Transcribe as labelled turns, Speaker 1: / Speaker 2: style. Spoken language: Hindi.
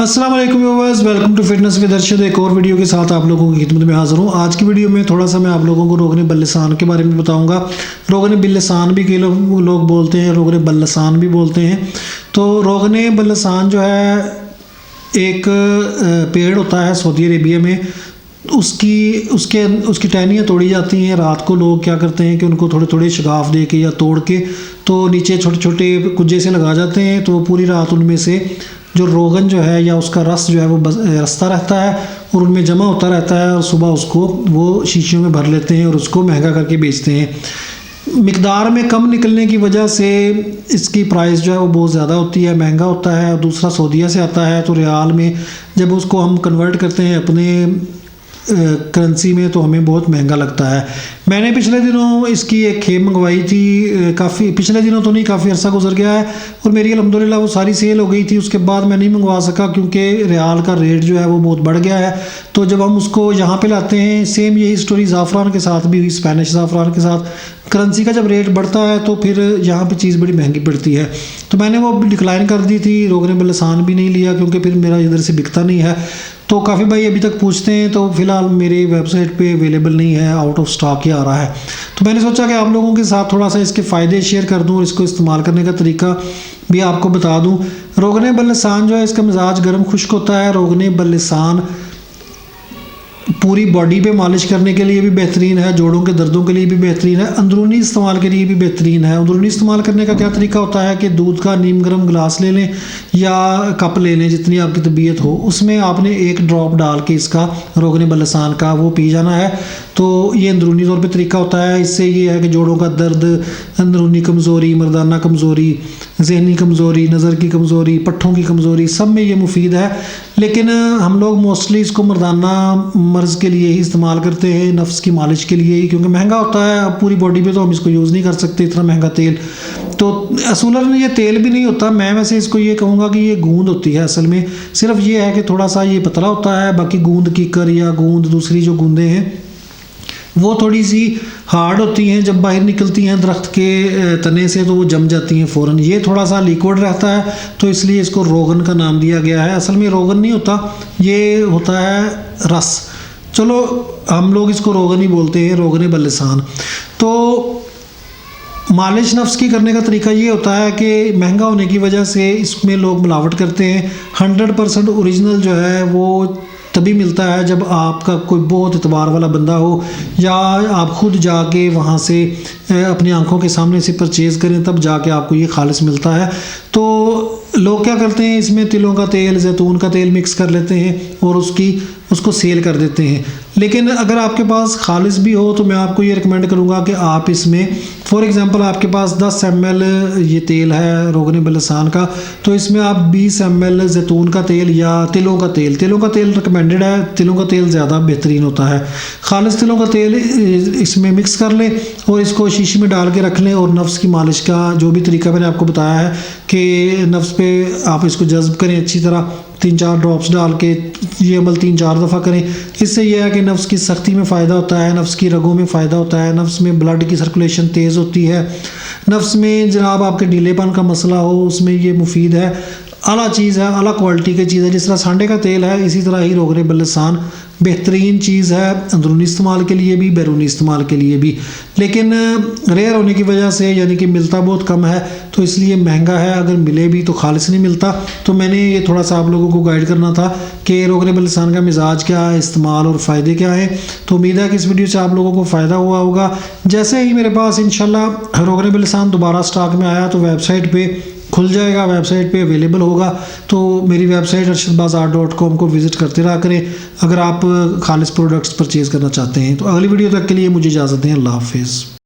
Speaker 1: अस्सलाम वालेकुम viewers, welcome to fitness with Arshad. एक और वीडियो के साथ आप लोगों की खिदमत में हाज़िर हूँ। आज की वीडियो में थोड़ा सा मैं आप लोगों को रोगन बिल्लिसान के बारे में बताऊँगा। रोगन बिल्लिसान भी कई लोग बोलते हैं, रोगन बल्लसान भी बोलते हैं। तो रोगन बल्लसान जो है एक पेड़ होता है सऊदी अरेबिया में। उसकी टहनियाँ तोड़ी जाती हैं। रात को लोग क्या करते हैं कि उनको थोड़े थोड़े शगाफ दे के या तोड़ के तो नीचे छोटे छोटे कुज्जे से लगा जाते हैं। तो पूरी रात उनमें से जो रोगन जो है या उसका रस जो है वो रसता रहता है और उनमें जमा होता रहता है, और सुबह उसको वो शीशियों में भर लेते हैं और उसको महंगा करके बेचते हैं। मिकदार में कम निकलने की वजह से इसकी प्राइस जो है वो बहुत ज़्यादा होती है, महंगा होता है। और दूसरा सऊदीया से आता है, तो रियाल में जब उसको हम कन्वर्ट करते हैं अपने करेंसी में तो हमें बहुत महंगा लगता है। मैंने पिछले दिनों इसकी एक खेप मंगवाई थी, काफ़ी पिछले दिनों तो नहीं, काफ़ी अर्सा गुजर गया है, और मेरी अल्हम्दुलिल्लाह वो सारी सेल हो गई थी। उसके बाद मैं नहीं मंगवा सका क्योंकि रियाल का रेट जो है वो बहुत बढ़ गया है। तो जब हम उसको यहाँ पे लाते हैं, सेम यही स्टोरी ज़ाफ़रान के साथ भी हुई, स्पेनिश ज़ाफ़रान के साथ। करेंसी का जब रेट बढ़ता है तो फिर यहाँ पे चीज़ बड़ी महंगी पड़ती है। तो मैंने वो डिक्लाइन कर दी थी, रोगन बिल्लिसान भी नहीं लिया क्योंकि फिर मेरा इधर से बिकता नहीं है। तो काफ़ी भाई अभी तक पूछते हैं, तो फ़िलहाल मेरी वेबसाइट पे अवेलेबल नहीं है, आउट ऑफ स्टॉक ही आ रहा है। तो मैंने सोचा कि आप लोगों के साथ थोड़ा सा इसके फ़ायदे शेयर कर दूं और इसको इस्तेमाल करने का तरीका भी आपको बता दूं। रोगन बिल्लिसान जो है इसका मिजाज गर्म खुश्क होता है। रोगन बिल्लिसान पूरी बॉडी पे मालिश करने के लिए भी बेहतरीन है, जोड़ों के दर्दों के लिए भी बेहतरीन है, अंदरूनी इस्तेमाल के लिए भी बेहतरीन है। अंदरूनी इस्तेमाल करने का क्या तरीका होता है कि दूध का नीम गर्म गिलास ले लें या कप ले लें, जितनी आपकी तबीयत हो, उसमें आपने एक ड्रॉप डाल के इसका रोगन बिल्लिसान का वो पी जाना है। तो ये अंदरूनी तौर पे तरीका होता है। इससे ये है कि जोड़ों का दर्द, अंदरूनी कमज़ोरी, मर्दाना कमज़ोरी, जहनी कमज़ोरी, नज़र की कमज़ोरी, पट्ठों की कमज़ोरी, सब में ये मुफीद है। लेकिन हम लोग मोस्टली इसको मर्दाना मर्ज़ के लिए ही इस्तेमाल करते हैं, नफ्स की मालिश के लिए ही, क्योंकि महंगा होता है। अब पूरी बॉडी पे तो हम इसको यूज़ नहीं कर सकते, इतना महंगा तेल। तो असूलन ये तेल भी नहीं होता, मैं वैसे इसको ये कहूँगा कि ये गूंद होती है। असल में सिर्फ ये है कि थोड़ा सा ये पतला होता है, बाकी गूंद कीकर या गूंद दूसरी जो गूंदें हैं वो थोड़ी सी हार्ड होती हैं। जब बाहर निकलती हैं दरख्त के तने से तो वो जम जाती हैं फ़ौरन। ये थोड़ा सा लिक्विड रहता है, तो इसलिए इसको रोगन का नाम दिया गया है। असल में रोगन नहीं होता, ये होता है रस। चलो हम लोग इसको रोगन ही बोलते हैं, रोगन बिल्लिसान। तो मालिश नफ्स की करने का तरीका ये होता है कि महंगा होने की वजह से इसमें लोग मिलावट करते हैं। 100% ओरिजिनल जो है वो तभी मिलता है जब आपका कोई बहुत एतबार वाला बंदा हो, या आप खुद जाके वहाँ से अपनी आंखों के सामने से परचेज़ करें, तब जाके आपको ये खालिस मिलता है। तो लोग क्या करते हैं, इसमें तिलों का तेल, जैतून का तेल मिक्स कर लेते हैं और उसको सेल कर देते हैं। लेकिन अगर आपके पास खालिस भी हो तो मैं आपको ये रिकमेंड करूँगा कि आप इसमें, फॉर एग्ज़ाम्पल आपके पास 10 ml ये तेल है रोगन बिल्लिसान का, तो इसमें आप 20 ml जैतून का तेल या तिलों का तेल रिकमेंडेड है। तिलों का तेल ज़्यादा बेहतरीन होता है। खालिस तिलों का तेल इसमें मिक्स कर लें और इसको शीशी में डाल के रख लें। और नफ्स की मालिश का जो भी तरीका मैंने आपको बताया है कि नफ्स पे आप इसको जज्ब करें अच्छी तरह, 3-4 ड्रॉप्स डाल के ये अमल 3-4 दफ़ा करें। इससे यह है कि नफ्स की सख्ती में फ़ायदा होता है, नफ्स की रगों में फ़ायदा होता है, नफ्स में ब्लड की सर्कुलेशन तेज़ होती है, नफ्स में जनाब आपके ढीलेपन का मसला हो उसमें ये मुफीद है। आला चीज़ है, आला क्वालिटी की चीज़ है। जिस तरह सांडे का तेल है, इसी तरह ही रोगन बिल्लिसान बेहतरीन चीज़ है, अंदरूनी इस्तेमाल के लिए भी, बैरूनी इस्तेमाल के लिए भी। लेकिन रेयर होने की वजह से, यानी कि मिलता बहुत कम है, तो इसलिए महंगा है। अगर मिले भी तो खालिस नहीं मिलता। तो मैंने ये थोड़ा सा आप लोगों को गाइड करना था कि रोगन बिल्लिसान का मिजाज क्या है, इस्तेमाल और फ़ायदे क्या हैं। तो उम्मीद है कि इस वीडियो से आप लोगों को फ़ायदा हुआ होगा। जैसे ही मेरे पास इंशाल्लाह रोगन बिल्लिसान दोबारा स्टॉक में आया तो वेबसाइट पे खुल जाएगा, वेबसाइट पे अवेलेबल होगा। तो मेरी वेबसाइट arshadbazaar.com को विज़िट करते रहा करें अगर आप खालिस प्रोडक्ट्स परचेज़ करना चाहते हैं। तो अगली वीडियो तक के लिए मुझे इजाज़त दें। अल्लाह हाफ़िज़।